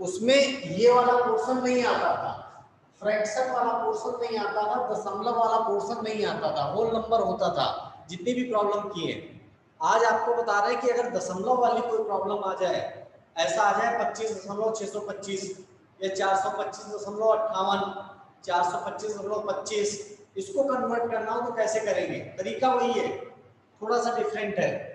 उसमें ये वाला पोर्शन नहीं आता था, फ्रैक्शन वाला पोर्शन नहीं आता था, दशमलव वाला पोर्शन नहीं आता था, होल नंबर होता था। जितनी भी प्रॉब्लम किए आज आपको बता रहे हैं कि अगर दशमलव वाली कोई प्रॉब्लम आ जाए, ऐसा आ जाए 25.625 या 425.58, 425.25, इसको कन्वर्ट करना हो तो कैसे करेंगे? तरीका वही है, थोड़ा सा डिफरेंट है।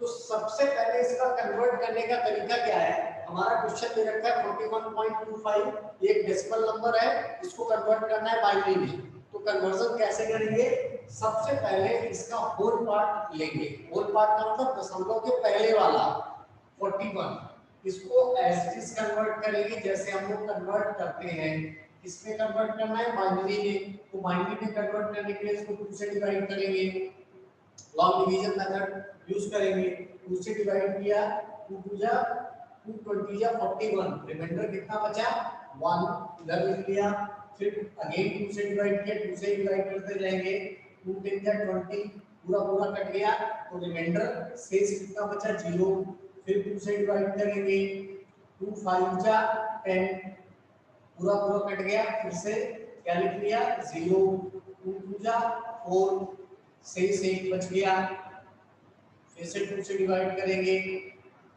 तो सबसे पहले इसका कन्वर्ट करने का तरीका क्या है? हमारा क्वेश्चन दे रखा है 41.25, एक डेसिमल नंबर है, इसको कन्वर्ट करना है बाइनरी में। तो कन्वर्जन कैसे करेंगे? सबसे पहले इसका होल पार्ट लेंगे। होल पार्ट का मतलब दशमलव के पहले वाला 41, इसको एज इट इज कन्वर्ट करेंगे जैसे हम लोग कन्वर्ट करते हैं। इसमें कन्वर्ट करना है बाइनरी में, तो बाइनरी में कन्वर्ट करने के लिए इसको 2 से डिवाइड करेंगे, लॉन्ग डिवीजन मेथड यूज करेंगे। 2 से डिवाइड किया, 2 2 जा 2 20 जा 41, रिमाइंडर कितना बचा? 1, इधर लिख लिया। फिर अगेन 2 से डिवाइड किया, 2 से डिवाइड करते जाएंगे, 2 10 जा 20, पूरा पूरा कट गया, तो रिमाइंडर शेष कितना बचा? 0। फिर 2 से डिवाइड करेंगे, 2 5 जा 10, पूरा पूरा कट गया, फिर से क्या लिख लिया? 0। 2 2 जा 4, शेष 1 बच गया, फिर से 2 से डिवाइड करेंगे,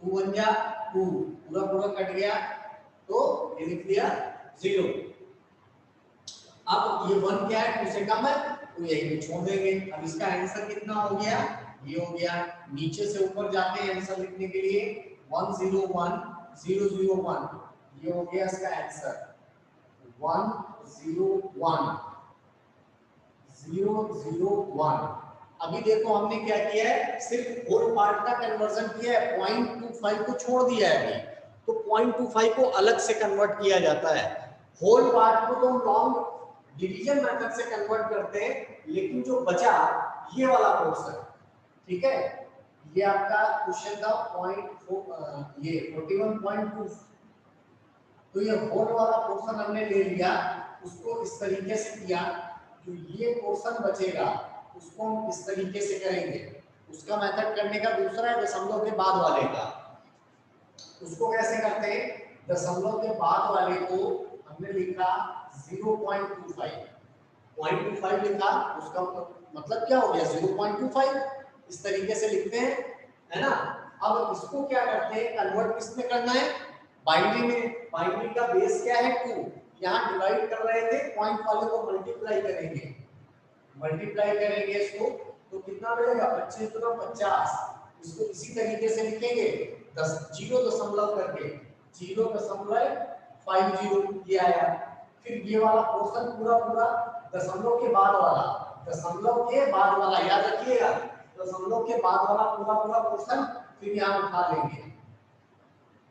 2 1 जा 2, पूरा पूरा कट गया, तो ये लिख लिया 0। अब ये 1 क्या है? 2 से कम है, तो यही पे छोड़ देंगे। अब इसका आंसर कितना हो गया? ये हो गया। नीचे से ऊपर जाते हैं आंसर लिखने के लिए, 101 ये हो गया इसका आंसर, 101 001। अभी देखो हमने क्या किया है, सिर्फ होल पार्ट का कन्वर्जन किया है, 0.25 को छोड़ दिया है अभी। तो 0.25 को अलग से कन्वर्ट किया जाता है। होल पार्ट को तो हम लॉन्ग डिवीजन मेथड से कन्वर्ट करते हैं, लेकिन जो बचा ये वाला पोर्शन, ठीक है, ये आपका क्वेश्चन था 41.2, तो ये होल वाला पोर्शन हमने ले लिया, उसको इस तरीके से किया। जो ये पोर्शन बचेगा उसको हम इस तरीके से करेंगे। उसका मेथड करने का दूसरा है दशमलव के बाद वाले का। उसको कैसे करते हैं? दशमलव के बाद वाले को हमने लिखा 0.25, 0.25 लिखा, उसका मतलब क्या हो गया? 0.25, इस तरीके से लिखते हैं, है ना। अब इसको क्या करते हैं? कन्वर्ट किस में करना है? बाइनरी में। बाइनरी का बेस क्या है? 2। यहाँ डिवाइड कर रहे थे, पॉइंट वाले को मल्टीप्लाई करेंगे, मल्टीप्लाई करेंगे इसको, तो कितना मिलेगा? 25 गुना 50। इसको इसी तरीके से लिखेंगे, 0 करके 0.50 ये आया। फिर ये वाला पोर्शन पूरा पूरा दशमलव के बाद वाला, दशमलव के बाद वाला याद रखिएगा, दशमलव के बाद वाला पूरा पूरा पोर्शन फिर यहाँ उठा लेंगे,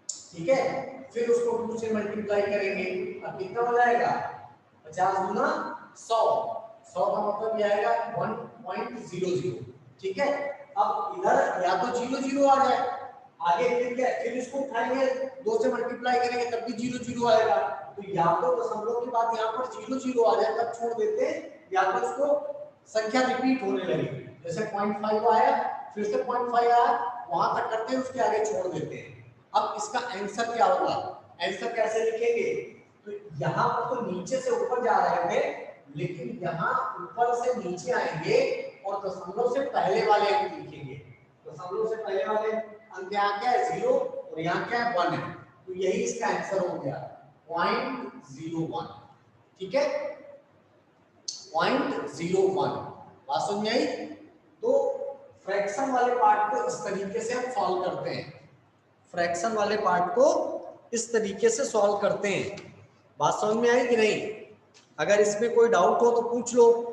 ठीक है। फिर उसको 2 से मल्टीप्लाई करेंगे, अब कितना हो जाएगा? 50 गुना 100, 100 का मतलब ये आएगा 1.00, ठीक है। अब इधर या तो 00 आ जाए, आगे फिर क्या? फिर इसको उठाएंगे, 2 से मल्टीप्लाई करेंगे तब भी 00 आएगा। तो या तो दशमलव के बाद यहाँ पर 00 आ जाए तब छोड़ देते हैं, या तो उसको संख्या रिपीट होने लगेगी, जैसे 0.5 आया, फिर से 0.5 आया, वहां तक करते हैं, उसके आगे छोड़ देते हैं। अब इसका आंसर क्या होगा? आंसर कैसे लिखेंगे? तो यहाँ पर तो नीचे से ऊपर जा रहे थे, लेकिन यहाँ ऊपर से नीचे आएंगे और दशमलव से पहले वाले अंक लिखेंगे। दशमलव से पहले वाले अंक यहाँ क्या है? 0, और यहाँ क्या है? 1 है, तो यही इसका आंसर हो गया 0.01, ठीक है, 0.01। बात समझ आई? तो फ्रैक्शन वाले पार्ट को इस तरीके से हम सॉल्व करते हैं, फ्रैक्शन वाले पार्ट को इस तरीके से सॉल्व करते हैं। बात समझ में आई कि नहीं? अगर इसमें कोई डाउट हो तो पूछ लो।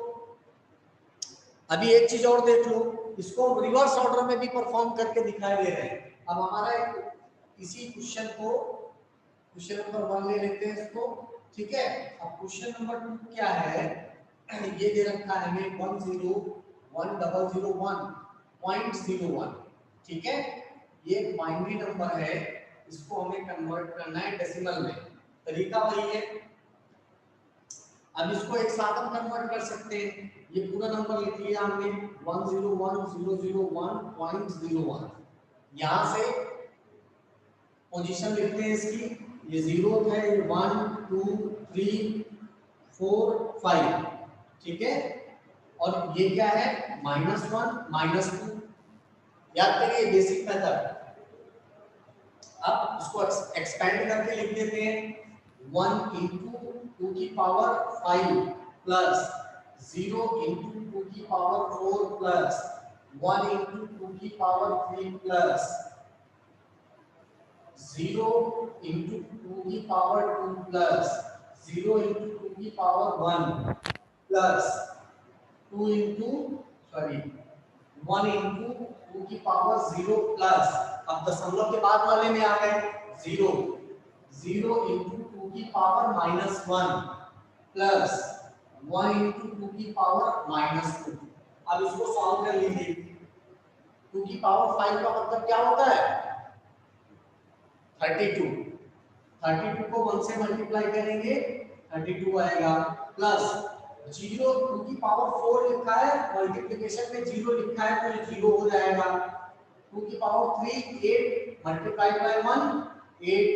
अभी एक चीज और देख लो, इसको हम रिवर्स ऑर्डर में भी परफॉर्म करके दिखाई दे रहे हैं। अब हमारा इसी क्वेश्चन को, क्वेश्चन नंबर 1 ले लेते हैं इसको, ठीक है। अब क्वेश्चन नंबर 2 क्या है? ये दे रखा है हमें 101,001.01, ठीक है। ये एक बाइनरी नंबर है, इसको हमें कन्वर्ट करना है डेसिमल में, तरीका वही है। अब इसको एक साथ हम कन्वर्ट कर सकते हैं, ये पूरा नंबर लिख लिया हमने 101,001.01, यहाँ से पोजीशन लिखते हैं इसकी, ये 0 है, ये 1 2 3 4 5, ठीक है। और ये क्या है, -1 -2, याद करिए बेसिक मेथड। अब इसको एक्सपेंड करके लिख देते हैं, 1 इंटू 2 की पावर 5 प्लस 0 इंटू 2 की पावर 4 प्लस 1 इंटू 2 की पावर 3 प्लस 0 इंटू 2 की पावर 2 प्लस 0 इंटू 2 की पावर 1 प्लस 2 इंटू 1 इंटू 2 की पावर 0 प्लस, अब दशमलव के बाद वाले में आ गए 0 0 इंटू 2 की पावर -1 प्लस 1 इंटू 2 की पावर -2। अब इसको सॉल्व कर लीजिए। 2 की पावर 5 का मतलब क्या होता है, 32। 32 को 1 से मल्टीप्लाई करेंगे 32 आएगा, प्लस 0 2 की पावर 4 लिखा है, मल्टीप्लिकेशन में 0 लिखा है तो ये 0 हो जाएगा। 2 की पावर 3 8 मल्टीप्लाई बाय 1 8,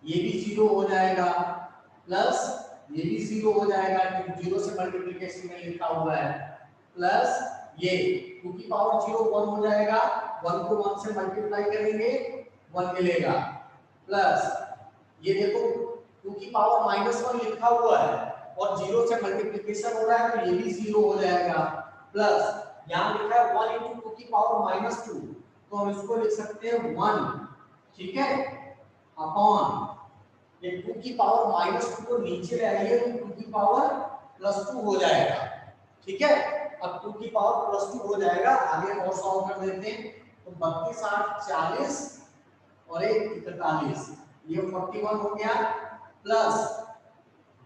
ये भी 0 हो जाएगा, प्लस ये भी 0 हो जाएगा क्योंकि 0 से मल्टीप्लिकेशन में लिखा हुआ है, प्लस ये 2 की पावर 0 1 हो जाएगा, 1 को 1 से मल्टीप्लाई करेंगे 1 मिलेगा, प्लस ये देखो 2 की पावर -1 लिखा हुआ है और 0 से मल्टीप्लिकेशन हो रहा है तो ये भी 0 हो जाएगा, प्लस यहाँ लिखा है 1 इंटू 2 की पावर -2 तो हम इसको लिख सकते हैं 1, ठीक है, अपॉन ये 2 की पावर -2 को नीचे ले आइए तो 2 की पावर +2 हो जाएगा, ठीक है। अब 2 की पावर +2 हो जाएगा, आगे और सॉल्व कर देते हैं तो 32 8 40 और 1 41, ये 41 हो गया, प्लस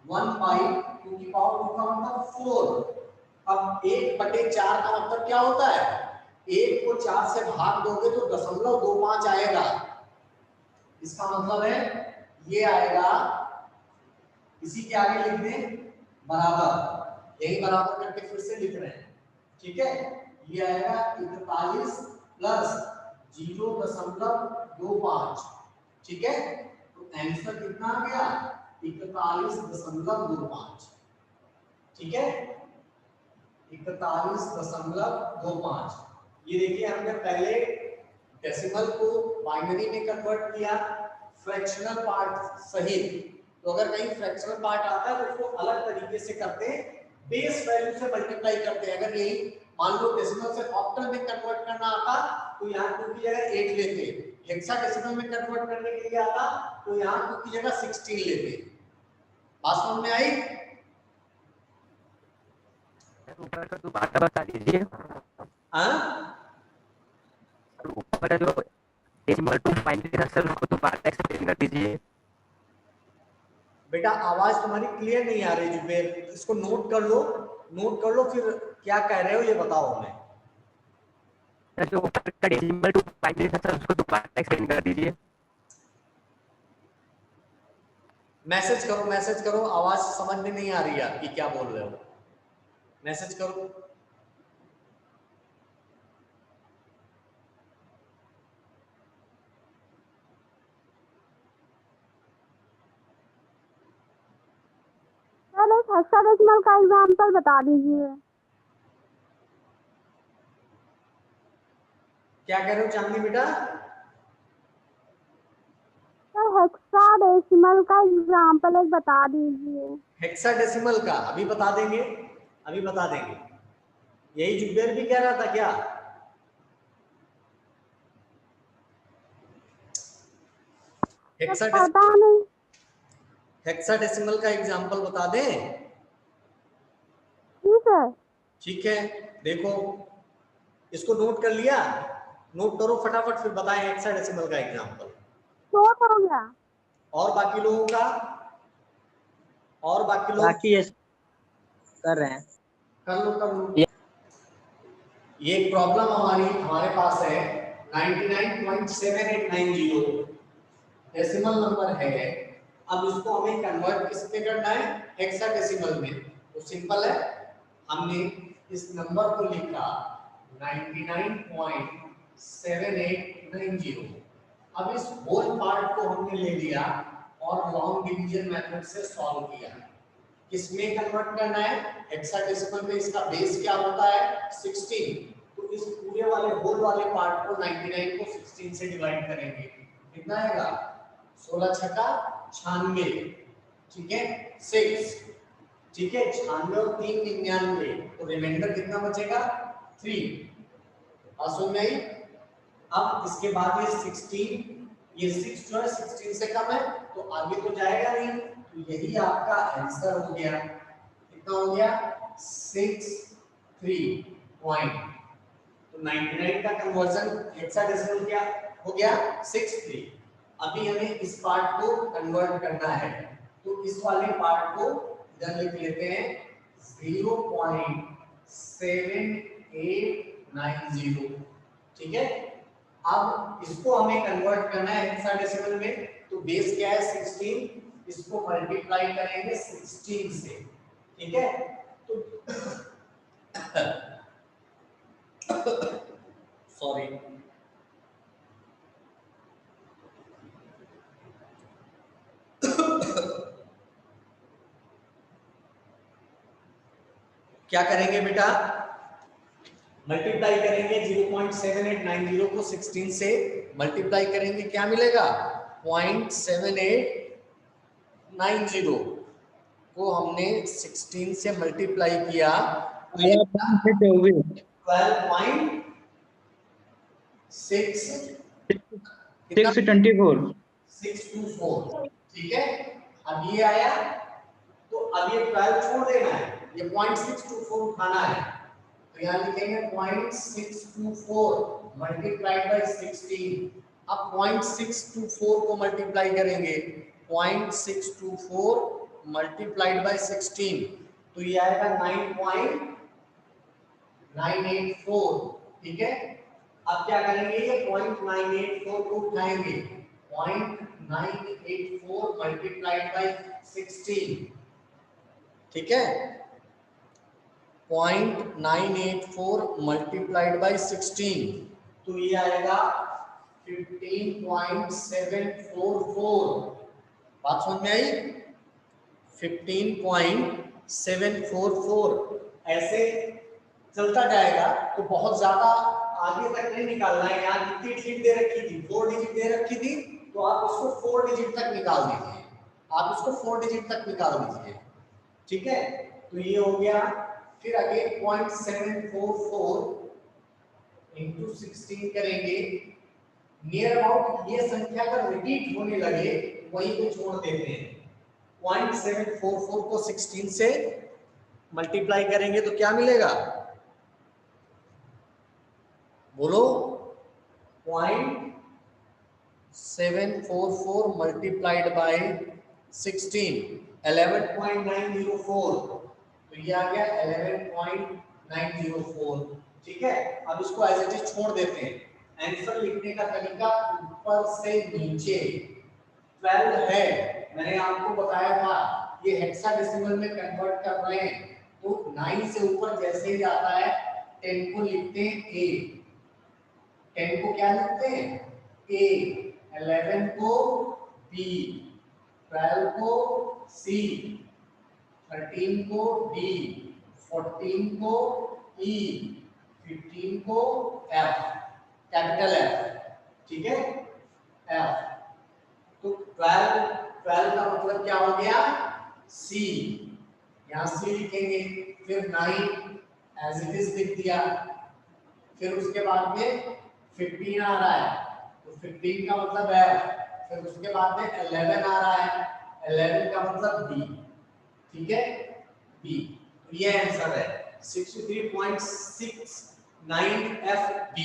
1 बाई 2 की पावर 2 का मतलब 4। अब 1/4 का मतलब क्या होता है, 1 को 4 से भाग दोगे तो 0.25 आएगा, इसका मतलब है ये आएगा, इसी के आगे लिख दें बराबर, यही बराबर करके फिर से लिख रहे हैं, ठीक है। ये आएगा 41 प्लस 0.25, ठीक है। तो आंसर कितना आ गया, 41.25, ठीक है, 41.25। ये देखिए हमने पहले डेसिमल को बाइनरी में कन्वर्ट किया फ्रैक्शनल पार्ट सहित, तो अगर कहीं फ्रैक्शनल पार्ट आता है तो उसको अलग तरीके से करते हैं, बेस वैल्यू से मल्टीप्लाई करते हैं। अगर यही मान लो डेसिमल से ऑक्टल में कन्वर्ट करना आता तो यहाँ 2 की जगह 8 लेते, हेक्साडेसिमल में कन्वर्ट करने के लिए आता तो यहाँ 2 की जगह 16 लेते। बात समझ में आई? ऊपर का दोबारा बता दीजिए। ऊपर का जो डेसिमल 2 फाइंड किया सर उसको दोबारा एक्सप्लेन कर दीजिए। बेटा आवाज तुम्हारी क्लियर नहीं आ रही जुबेर, इसको नोट कर लो, नोट कर लो, फिर क्या कह रहे हो ये बताओ हमें। जो ऊपर का डेसिमल 2 फाइंड किया सर उसको दोबारा एक्सप्लेन कर दीजिए। मैसेज करो, मैसेज करो, आवाज समझ में नहीं आ रही है आपकी, क्या बोल रहे हो, मैसेज करो। हेक्साडेसिमल का एग्जांपल बता दीजिए। क्या कह रहे हो चांदनी बेटा? सर हेक्साडेसिमल का एग्जांपल एक बता दीजिए। हेक्साडेसिमल का अभी बता देंगे, अभी बता देंगे। यही जुबेर भी कह रहा था क्या? हेक्साडेसिमल का एग्जांपल बता दें? ठीक है, ठीक है, देखो इसको नोट कर लिया, नोट करो फटाफट फिर बताएं हेक्साडेसिमल का एग्जांपल। नोट हो गया। और बाकी लोगों का, और बाकी लोग बाकी ये कर रहे हैं, कर लो कर लो। ये प्रॉब्लम हमारे पास है 99.7890 डेसिमल नंबर है। अब इसको हमें कन्वर्ट किस पे करना है, हेक्साडेसिमल में। तो सिंपल है, हमने इस नंबर को लिखा 99.7890। अब इस होल पार्ट को हमने ले लिया और लॉन्ग डिवीजन मेथड से सॉल्व किया। किसमें कन्वर्ट करना है? हेक्साडेसिमल में। इसका बेस क्या होता है? 16। तो इस पूरे वाले होल वाले पार्ट को 99 को 16 से डिवाइड करेंगे। कितना आएगा? 16 छक्का 96, ठीक है, 6, ठीक है, 96 और 3 99, तो रिमाइंडर कितना बचेगा? 3। समझ में आई? अब इसके बाद ये 16, ये 6 जो है 16 से कम है तो आगे तो जाएगा नहीं, तो यही आपका आंसर हो गया। कितना हो गया? 63 पॉइंट। तो 99 का कन्वर्जन हेक्साडेसिमल क्या हो गया? 63। अभी हमें इस पार्ट को कन्वर्ट करना है, तो इस वाले पार्ट को इधर लिख लेते हैं 0.7890, ठीक है। अब इसको हमें कन्वर्ट करना है हेक्साडेसिमल में, तो बेस क्या है? 16, इसको मल्टीप्लाई करेंगे 16 से, ठीक है। तो सॉरी, क्या करेंगे बेटा? मल्टीप्लाई करेंगे 0.7890 को 16 से मल्टीप्लाई करेंगे, क्या मिलेगा? 0.7890 को हमने 16 से मल्टीप्लाई किया, 12.624, ठीक है। अब ये आया, तो अब ये 12 छोड़ देना है, ये 0.624 उठाना है, तो यहाँ लिखेंगे 0.624 मल्टीप्लाइड बाय 16। अब 0.624 को मल्टीप्लाई करेंगे, 0.624 मल्टीप्लाइड बाय 16, तो ये आएगा 9.984, ठीक है। अब क्या करेंगे? ये 0.984 को उठाएंगे, 0.984 मल्टीप्लाइड बाय 16, ठीक है। 0.984 मल्टीप्लाइड बाय 16, तो ये आएगा 15.744। बात समझ में आई? 15.744 ऐसे चलता जाएगा, तो बहुत ज्यादा आगे तक नहीं निकालना है। यहाँ कितनी डिजिट दे रखी थी? 4 डिजिट दे रखी थी, तो आप उसको 4 डिजिट तक निकाल दीजिए, आप उसको 4 डिजिट तक निकाल दीजिए, ठीक है। तो ये हो गया। फिर आगे 0.744 इंटू 16 करेंगे, नियर अबाउट ये संख्या अगर रिपीट होने लगे वही को छोड़ देते हैं। 0.744 को 16 से मल्टीप्लाई करेंगे तो क्या मिलेगा? बोलो। 0.744 मल्टीप्लाइड बाय 16, 11.904, तो ये आ गया 11.904, ठीक है। अब इसको एज इट इज छोड़ देते हैं। आंसर लिखने का तरीका ऊपर से नीचे 12 है, मैंने आपको बताया था। ये हेक्साडेसिमल में कन्वर्ट कर रहे हैं, तो 9 से ऊपर जैसे ही आता है 10 को लिखते हैं A, 10 को क्या लिखते हैं? A, 11 को B, 12 को C, 13 को D, 14 को E, 15 को F, कैपिटल F, ठीक है, F। तो 12 का मतलब क्या हो गया? C, यहाँ C लिखेंगे, फिर 9 एज इट इज लिख दिया, फिर उसके बाद में 15 आ रहा है, तो 15 का मतलब F, फिर उसके बाद में 11 आ रहा है, 11 का मतलब B, ठीक है, B। तो ये आंसर है 63.69 FB,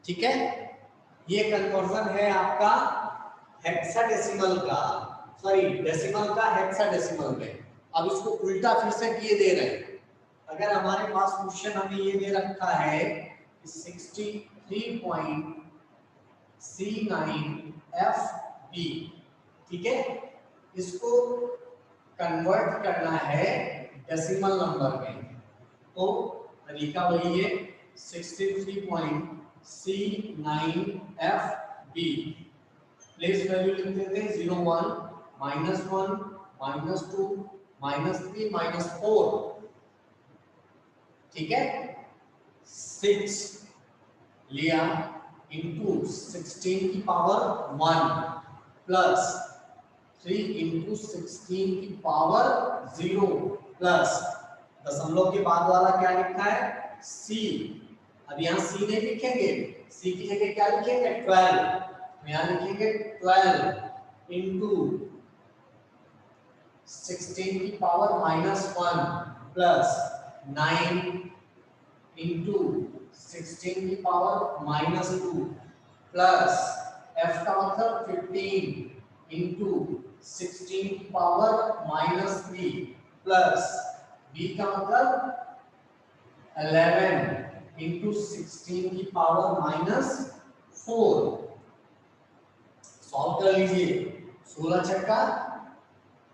ठीक है। ये कन्वर्जन है आपका हेक्साडेसिमल का, सॉरी डेसिमल का हेक्साडेसिमल में। अब इसको उल्टा फिर से किए दे रहे हैं। अगर हमारे पास क्वेश्चन हमें ये दे रखा है 63.C9 FB, ठीक है, इसको कन्वर्ट करना है डेसिमल नंबर में, तो तरीका वही है 63.C9 C9FB। प्लेस वैल्यू लिख देते हैं 0 1 -1 -2 -3 -4। ठीक है, 6 लिया इंटू 16 की पावर 1 प्लस 3 इंटू 16 की पावर 0 प्लस दशमलव के बाद वाला क्या लिखा है C। अब यहाँ C नहीं लिखेंगे, C की जगह क्या लिखेंगे 12। यहाँ लिखेंगे 12 इंटू 16 की पावर -1 प्लस 9 इंटू 16 की पावर -2 प्लस f का मतलब 15 इंटू 16 की पावर -3 प्लस b का मतलब 11 इंटू 16 की पावर -4। सॉल्व कर लीजिए। 16 छक्का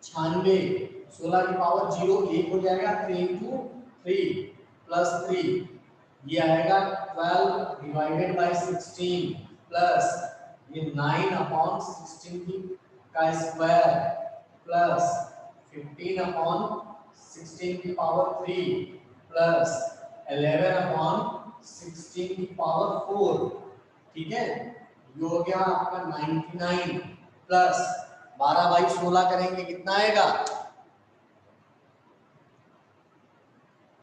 96, 16 की पावर 0 1 हो जाएगा, 3 इंटू 3 प्लस 3 ये आएगा 12 डिवाइडेड बाय 16 प्लस ये 9 अपॉन 16 का स्क्वायर प्लस 15 अपॉन 16 की पावर 3 प्लस 11 अपॉन 16 की पावर 4। ठीक है, ये हो गया आपका 99 प्लस 12 बाई 16 करेंगे कितना आएगा।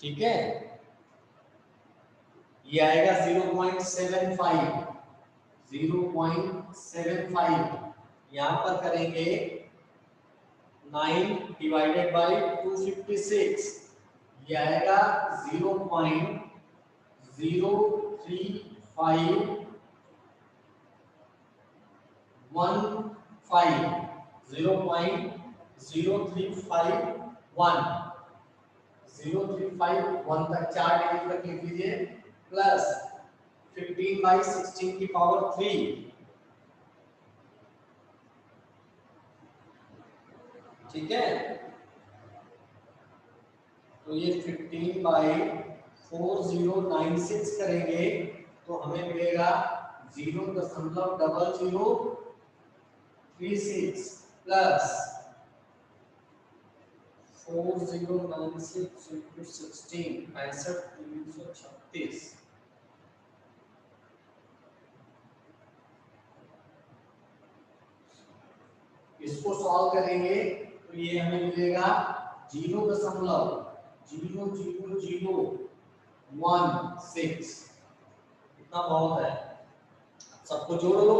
ठीक है, ये आएगा 0.75 यहां पर करेंगे 9 डिवाइडेड बाय 256 ये आएगा 0.03515 0.0351 तक 4 डिजिट तक लिख लीजिए प्लस 15 बाई 16 की पावर 3 ठीक है, तो ये 15 बाई 4096 करेंगे तो हमें मिलेगा 0.0036 प्लस 4096 into 16 65,336। इसको सॉल्व करेंगे तो ये हमें मिलेगा 0.00016। इतना बहुत है, सबको जोड़ लो।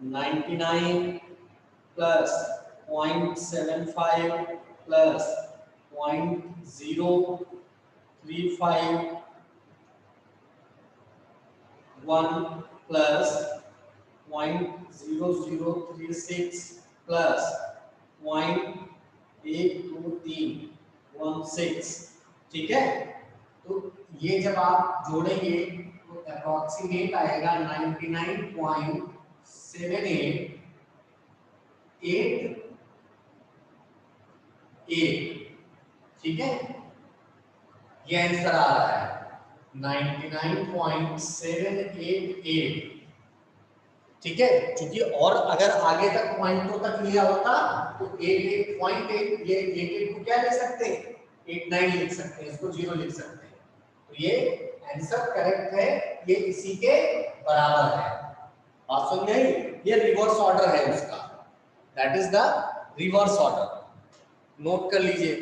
99 प्लस 0.75 प्लस 0.035 प्लस 0.0036 प्लस 0.12316। ठीक है, तो ये जब आप जोड़ेंगे तो अप्रोक्सीमेट आएगा 99.7888। ठीक है, ये आंसर आ रहा है 99.788। ठीक है, क्योंकि और अगर आगे तक पॉइंटों तक लिया होता तो 88.8 ये 88 को क्या लिख सकते हैं 89 लिख सकते हैं, इसको 0 लिख सकते हैं। तो ये आंसर करेक्ट है, ये इसी के बराबर है। बात समझ में आई? ये रिवर्स ऑर्डर है उसका, that is the reverse order. Note कर लीजिए,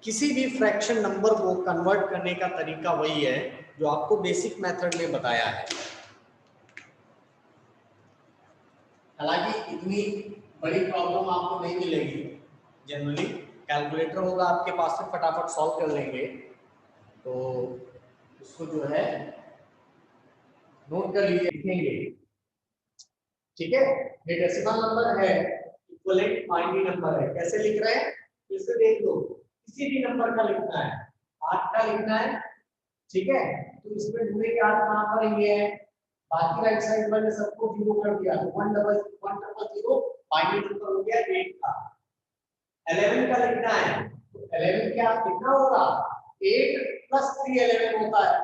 किसी भी फ्रैक्शन नंबर को कन्वर्ट करने का तरीका वही है जो आपको बेसिक मेथड में बताया है। हालांकि इतनी बड़ी प्रॉब्लम आपको नहीं मिलेगी, जनरली कैलकुलेटर होगा आपके पास में, फटाफट सॉल्व कर लेंगे। तो इसको जो है नोट कर लीजिए, लिखेंगे। ठीक है, ये डेसिमल नंबर है, इक्विवेलेंट बाइनरी नंबर है। कैसे लिख रहे हैं इसे देख लो, किसी भी नंबर का लिखना है, 8 का लिखना है। ठीक है, तो इसमें ढूंढे के 8 कहां पर ये है, बाकी राइट साइड मैंने सबको 0 कर दिया तो 100 बाइनरी नंबर हो गया 8 का। 11 का लिखना है तो 11 क्या कितना होगा 8 प्लस 3 11 होता है।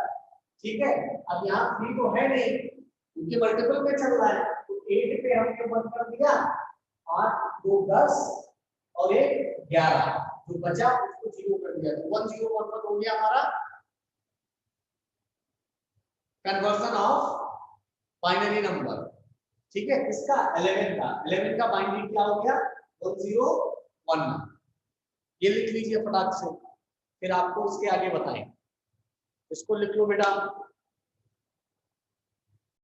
ठीक है। अब यहाँ 3 तो है नहीं क्योंकि मल्टीपल पे चल रहा है, तो 8 पे हमने 1 कर दिया, 8 2 10 और 1 11, जो बचा उसको 0 कर दिया, तो 1 0 1 1 हो गया हमारा कन्वर्जन ऑफ बाइनरी नंबर। ठीक है, इसका 11 का बाइनरी क्या हो गया 1011। ये लिख लीजिए फटाक से, फिर आपको इसके आगे बताएं। इसको लिख लो बेटा।